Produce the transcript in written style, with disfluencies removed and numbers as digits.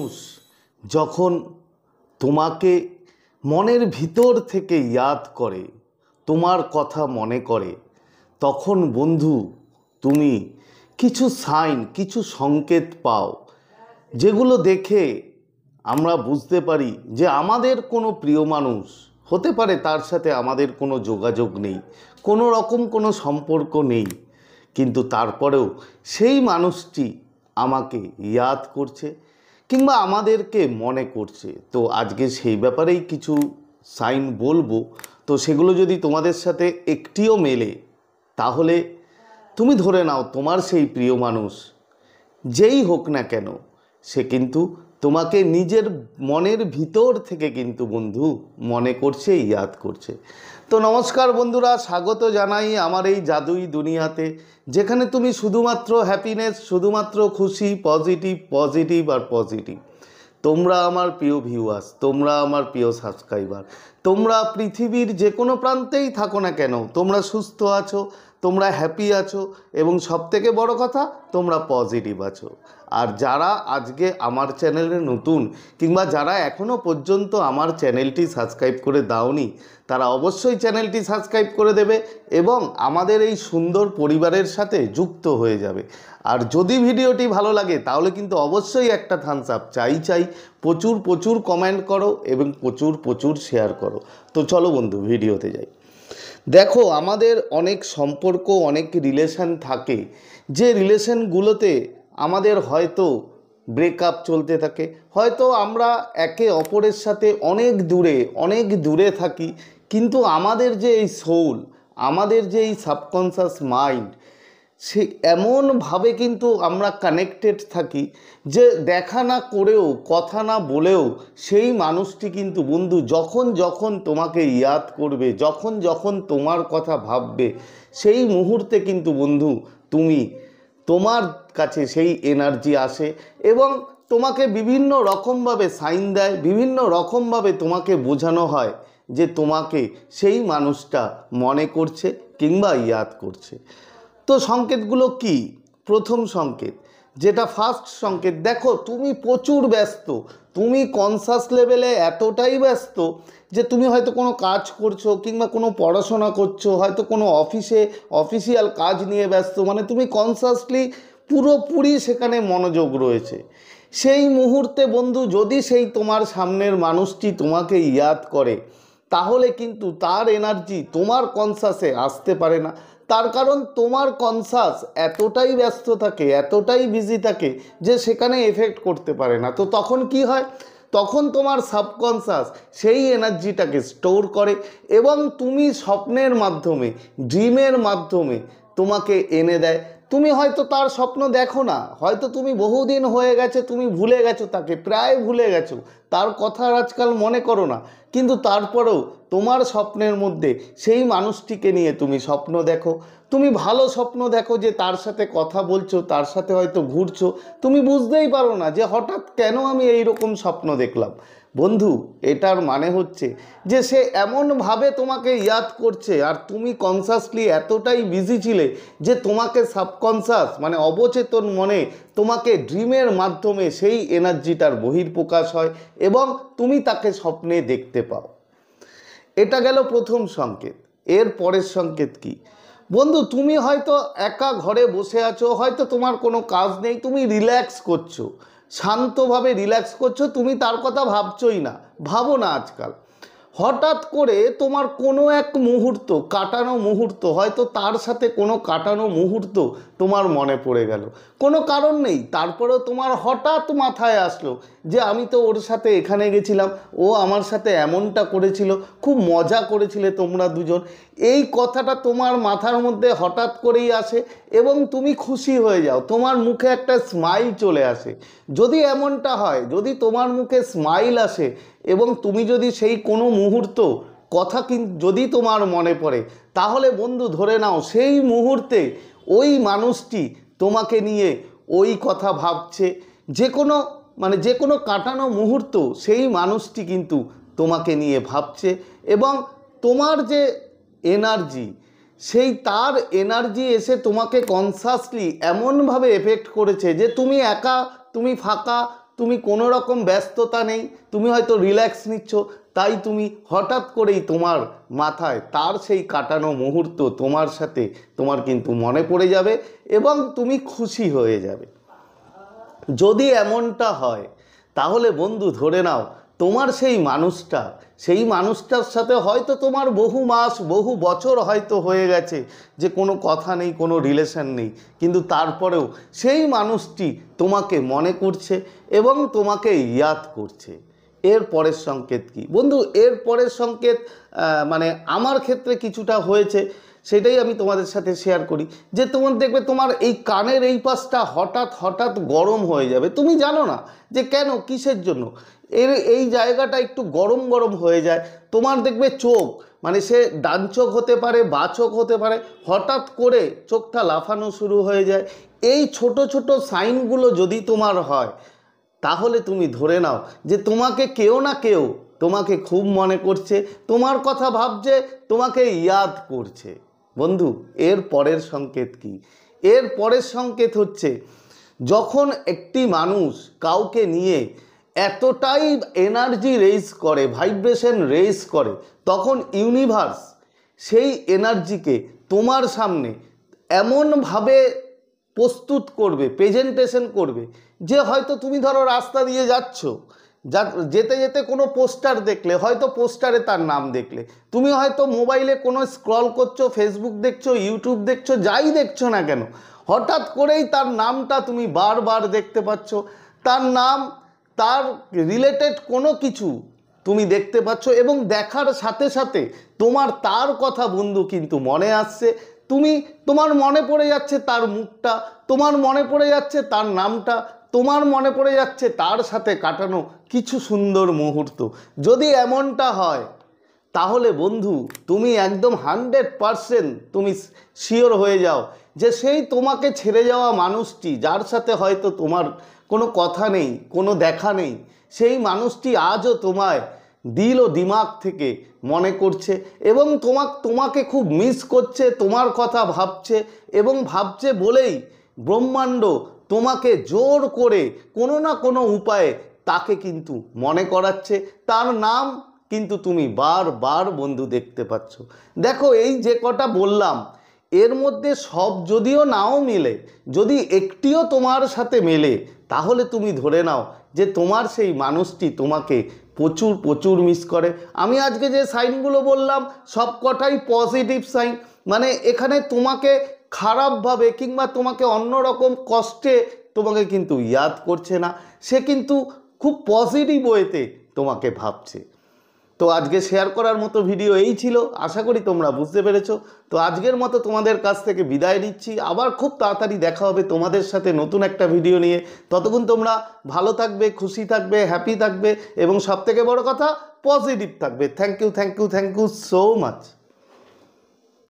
মানুষ যখন তোমাকে মনের ভিতর থেকে ইয়াদ করে, তোমার কথা মনে করে, তখন বন্ধু তুমি কিছু সাইন, কিছু সংকেত পাও, যেগুলো দেখে আমরা বুঝতে পারি যে আমাদের কোনো প্রিয় মানুষ হতে পারে, তার সাথে আমাদের কোনো যোগাযোগ নেই, কোনো রকম কোনো সম্পর্ক নেই, কিন্তু তারপরেও সেই মানুষটি আমাকে ইয়াদ করছে কিংবা আমাদেরকে মনে করছে। তো আজকে সেই ব্যাপারেই কিছু সাইন বলবো। তো সেগুলো যদি তোমাদের সাথে একটিও মেলে, তাহলে তুমি ধরে নাও তোমার সেই প্রিয় মানুষ যেই হোক না কেন, সে কিন্তু তোমাকে নিজের মনের ভিতর থেকে কিন্তু বন্ধু মনে করছে, ইয়াদ করছে। তো নমস্কার বন্ধুরা, স্বাগত জানাই আমার এই জাদুই দুনিয়াতে, যেখানে তুমি শুধুমাত্র হ্যাপিনেস, শুধুমাত্র খুশি, পজিটিভ পজিটিভ আর পজিটিভ। তোমরা আমার প্রিয় ভিউয়ার্স, তোমরা আমার প্রিয় সাবস্ক্রাইবার, তোমরা পৃথিবীর যে কোনো প্রান্তেই থাকো না কেন, তোমরা সুস্থ আছো, তোমরা হ্যাপি আছো এবং সবথেকে বড় কথা তোমরা পজিটিভ আছো। আর যারা আজকে আমার চ্যানেলে নতুন কিংবা যারা এখনও পর্যন্ত আমার চ্যানেলটি সাবস্ক্রাইব করে দাওনি, তারা অবশ্যই চ্যানেলটি সাবস্ক্রাইব করে দেবে এবং আমাদের এই সুন্দর পরিবারের সাথে যুক্ত হয়ে যাবে। আর যদি ভিডিওটি ভালো লাগে তাহলে কিন্তু অবশ্যই একটা থামস আপ চাই, প্রচুর প্রচুর কমেন্ট করো এবং প্রচুর প্রচুর শেয়ার করো। তো চলো বন্ধু ভিডিওতে যাই। দেখো, আমাদের অনেক সম্পর্ক, অনেক রিলেশন থাকে, যে রিলেশনগুলোতে আমাদের হয়তো ব্রেকআপ চলতে থাকে, হয়তো আমরা একে অপরের সাথে অনেক দূরে থাকি, কিন্তু আমাদের যে এই সোল, আমাদের যে এই সাবকনশাস মাইন্ড, সে এমনভাবে কিন্তু আমরা কানেক্টেড থাকি যে দেখা না করেও, কথা না বলেও সেই মানুষটি কিন্তু বন্ধু যখন যখন তোমাকে ইয়াদ করবে, যখন যখন তোমার কথা ভাববে, সেই মুহূর্তে কিন্তু বন্ধু তোমার কাছে সেই এনার্জি আসে এবং তোমাকে বিভিন্ন রকমভাবে সাইন দেয়, বিভিন্ন রকমভাবে তোমাকে বোঝানো হয় যে তোমাকে সেই মানুষটা মনে করছে কিংবা ইয়াদ করছে। তো সংকেতগুলো কি? প্রথম সংকেত, যেটা ফার্স্ট সংকেত, দেখো তুমি প্রচুর ব্যস্ত, তুমি কনসাস লেভেলে এতটাই ব্যস্ত যে তুমি হয়তো কোনো কাজ করছো কিংবা কোনো পড়াশোনা করছো, হয়তো কোনো অফিসিয়াল কাজ নিয়ে ব্যস্ত, মানে তুমি কনসাসলি পুরোপুরি সেখানে মনোযোগ রয়েছে। সেই মুহূর্তে বন্ধু যদি সেই তোমার সামনের মানুষটি তোমাকে ইয়াদ করে, তাহলে কিন্তু তার এনার্জি তোমার কনসাসে আসতে পারে না। তার কারণ তোমার কনসাস এতটাই ব্যস্ত থাকে, এতটাই বিজি থাকে যে সেখানে এফেক্ট করতে পারে না। তো তখন কি হয়? তখন তোমার সাবকনসাস সেই এনার্জিটাকে স্টোর করে এবং তুমি স্বপ্নের মাধ্যমে, ড্রিমের মাধ্যমে তোমাকে এনে দেয়। তুমি হয়তো তার স্বপ্ন দেখো না, হয়তো তুমি বহুদিন হয়ে গেছে তুমি ভুলে গেছো, তাকে প্রায় ভুলে গেছো, তার কথা আজকাল মনে করো না, কিন্তু তারপরেও তোমার স্বপ্নের মধ্যে সেই মানুষটিকে নিয়ে তুমি স্বপ্ন দেখো। তুমি ভালো স্বপ্ন দেখো যে তার সাথে কথা বলছো, তার সাথে হয়তো ঘুরছো, তুমি বুঝতেই পারো না যে হঠাৎ কেন আমি এই রকম স্বপ্ন দেখলাম। বন্ধু, এটার মানে হচ্ছে যে সে এমনভাবে তোমাকে ইয়াদ করছে আর তুমি কনসাসলি এতটাই বিজি ছিলে যে তোমাকে সাবকনসাস মানে অবচেতন মনে তোমাকে ড্রিমের মাধ্যমে সেই এনার্জিটার বহিঃপ্রকাশ হয় এবং তুমি তাকে স্বপ্নে দেখতে পাও। এটা গেল প্রথম সংকেত। এর পরের সংকেত কি? বন্ধু, তুমি হয়তো একা ঘরে বসে আছো, হয়তো তোমার কোনো কাজ নেই, তুমি রিল্যাক্স করছো, শান্তভাবে রিল্যাক্স করছো, তুমি তার কথা ভাবছোই না, ভাবো না আজকাল। হঠাৎ করে তোমার কোনো এক মুহূর্ত, কাটানো মুহূর্ত, হয়তো তার সাথে কোনো কাটানো মুহূর্ত তোমার মনে পড়ে গেল, কোনো কারণ নেই, তারপরেও তোমার হঠাৎ মাথায় আসলো যে আমি তো ওর সাথে এখানে গেছিলাম, ও আমার সাথে এমনটা করেছিল, খুব মজা করেছিলে তোমরা দুজন। এই কথাটা তোমার মাথার মধ্যে হঠাৎ করেই আসে এবং তুমি খুশি হয়ে যাও, তোমার মুখে একটা স্মাইল চলে আসে। যদি এমনটা হয়, যদি তোমার মুখে স্মাইল আসে এবং তুমি যদি সেই কোনো মুহূর্ত কথা যদি তোমার মনে পড়ে, তাহলে বন্ধু ধরে নাও সেই মুহূর্তে ওই মানুষটি তোমাকে নিয়ে ওই কথা ভাবছে। যে কোনো কাটানো মুহূর্ত সেই মানুষটি কিন্তু তোমাকে নিয়ে ভাবছে এবং তোমার যে এনার্জি, সেই তার এনার্জি এসে তোমাকে কনসাসলি এমনভাবে এফেক্ট করেছে যে তুমি একা, তুমি ফাঁকা, তুমি কোনো রকম ব্যস্ততা নেই, তুমি হয়তো রিল্যাক্স নিচ্ছ, তাই তুমি হঠাৎ করেই তোমার মাথায় তার সেই কাটানো মুহূর্ত তোমার সাথে তোমার কিন্তু মনে পড়ে যাবে এবং তুমি খুশি হয়ে যাবে। যদি এমনটা হয় তাহলে বন্ধু ধরে নাও তোমার সেই মানুষটার সাথে হয়তো তোমার বহু মাস বহু বছর হয়তো হয়ে গেছে যে কোনো কথা নেই, কোনো রিলেশন নেই, কিন্তু তারপরেও সেই মানুষটি তোমাকে মনে করছে এবং তোমাকে ইয়াদ করছে। এর পরের সংকেত কি বন্ধু? এর পরের সংকেত মানে আমার ক্ষেত্রে কিছুটা হয়েছে, সেটাই আমি তোমাদের সাথে শেয়ার করি। যে তোমার দেখবে তোমার এই কানের এই পাশটা হঠাৎ হঠাৎ গরম হয়ে যাবে, তুমি জানো না যে কেন, কিসের জন্য এই জায়গাটা একটু গরম গরম হয়ে যায়। তোমার দেখবে চোখ, মানে সে ডান চোখ হতে পারে, বা চোখ হতে পারে, হঠাৎ করে চোখটা লাফানো শুরু হয়ে যায়। এই ছোট ছোট সাইনগুলো যদি তোমার হয় তাহলে তুমি ধরে নাও যে তোমাকে কেউ না কেউ তোমাকে খুব মনে করছে, তোমার কথা ভাবছে, তোমাকে ইয়াদ করছে। বন্ধু এর পরের সংকেত কি? এর পরের সংকেত হচ্ছে যখন একটি মানুষ কাউকে নিয়ে এতটাই এনার্জি রেজ করে, ভাইব্রেশন রেজ করে, তখন ইউনিভার্স সেই এনার্জিকে তোমার সামনে এমনভাবে প্রস্তুত করবে, প্রেজেন্টেশন করবে, যে হয়তো তুমি ধরো রাস্তা দিয়ে যাচ্ছ, যেতে যেতে কোনো পোস্টার দেখলে, হয়তো পোস্টারে তার নাম দেখলে, তুমি হয়তো মোবাইলে কোনো স্ক্রল করছো, ফেসবুক দেখছো, ইউটিউব দেখছো, যাই দেখছো না কেন, হঠাৎ করেই তার নামটা তুমি বারবার দেখতে পাচ্ছ, তার নাম, তার রিলেটেড কোনো কিছু তুমি দেখতে পাচ্ছ, এবং দেখার সাথে সাথে তোমার তার কথা বন্ধু কিন্তু মনে আসছে। তোমার মনে পড়ে যাচ্ছে তার মুখটা, তোমার মনে পড়ে যাচ্ছে তার নামটা, তোমার মনে পড়ে যাচ্ছে তার সাথে কাটানো কিছু সুন্দর মুহূর্ত। যদি এমনটা হয় তাহলে বন্ধু তুমি একদম 100% তুমি শিওর হয়ে যাও যে সেই তোমাকে ছেড়ে যাওয়া মানুষটি, যার সাথে হয়তো তোমার কোনো কথা নেই, কোনো দেখা নেই, সেই মানুষটি আজও তোমায় দিল ও দিমাগ থেকে মনে করছে এবং তোমাকে খুব মিস করছে, তোমার কথা ভাবছে, এবং ভাবছে বলেই ব্রহ্মাণ্ড তোমাকে জোর করে কোনো না কোনো উপায়ে তাকে কিন্তু মনে করাচ্ছে, তার নাম কিন্তু তুমি বারবার বন্ধু দেখতে পাচ্ছ। দেখো এই যে কটা বললাম এর মধ্যে সব যদিও নাও মেলে, যদি একটিও তোমার সাথে মেলে, তাহলে তুমি ধরে নাও যে তোমার সেই মানুষটি তোমাকে প্রচুর প্রচুর মিস করে। আমি আজকে যে সাইনগুলো বললাম সব কটাই পজিটিভ সাইন, মানে এখানে তোমাকে খারাপভাবে কিংবা তোমাকে অন্যরকম কষ্টে তোমাকে কিন্তু ইয়াদ করছে না, সে কিন্তু খুব পজিটিভ ওয়েতে তোমাকে ভাবছে। তো আজকে শেয়ার করার মতো ভিডিও এই ছিল, আশা করি তোমরা বুঝতে পেরেছো। তো আজকের মতো তোমাদের কাছ থেকে বিদায় নিচ্ছি, আবার খুব তাড়াতাড়ি দেখা হবে তোমাদের সাথে নতুন একটা ভিডিও নিয়ে। ততক্ষণ তোমরা ভালো থাকবে, খুশি থাকবে, হ্যাপি থাকবে এবং সবথেকে বড় কথা পজিটিভ থাকবে। Thank you so much.